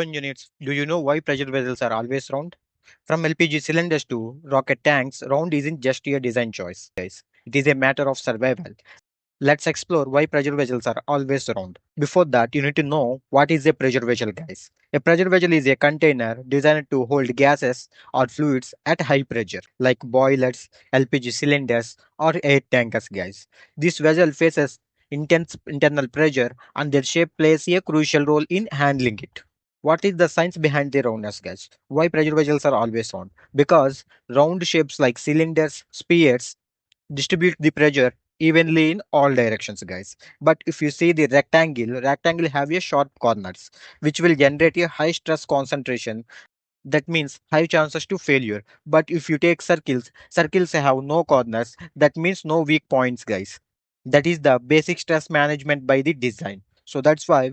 Engineers, do you know why pressure vessels are always round? From LPG cylinders to rocket tanks, round isn't just a design choice, guys. It is a matter of survival. Let's explore why pressure vessels are always round. Before that, you need to know what is a pressure vessel, guys. A pressure vessel is a container designed to hold gases or fluids at high pressure, like boilers, LPG cylinders, or air tankers, guys. This vessel faces intense internal pressure, and their shape plays a crucial role in handling it. What is the science behind the roundness, guys? Why pressure vessels are always round? Because round shapes like cylinders, spheres, distribute the pressure evenly in all directions, guys. But if you see the rectangle have a sharp corners, which will generate a high stress concentration. That means high chances to failure. But if you take circles have no corners. That means no weak points, guys. That is the basic stress management by the design. So that's why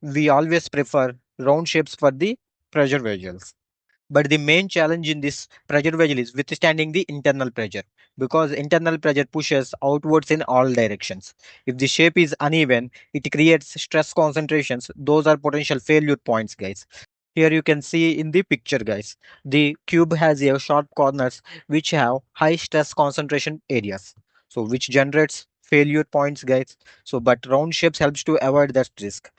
we always prefer round shapes for the pressure vessels. But the main challenge in this pressure vessel is withstanding the internal pressure, because internal pressure pushes outwards in all directions. If the shape is uneven, it creates stress concentrations. Those are potential failure points, guys. Here you can see in the picture, guys. The cube has a sharp corners which have high stress concentration areas. So which generates failure points, guys. So but round shapes helps to avoid that risk.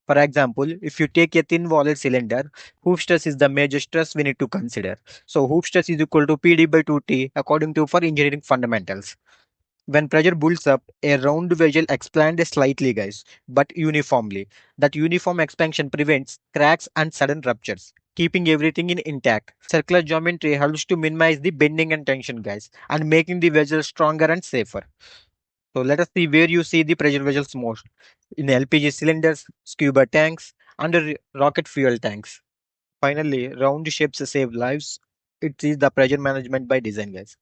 For example, if you take a thin walled cylinder, hoop stress is the major stress we need to consider. So hoop stress is equal to PD by 2T according to for engineering fundamentals. When pressure builds up, a round vessel expands slightly, guys, but uniformly. That uniform expansion prevents cracks and sudden ruptures, keeping everything in intact. Circular geometry helps to minimize the bending and tension, guys, and making the vessel stronger and safer. So let us see where you see the pressure vessels most. In LPG cylinders, scuba tanks, and rocket fuel tanks. Finally, round shapes save lives. It is the pressure management by design, guys.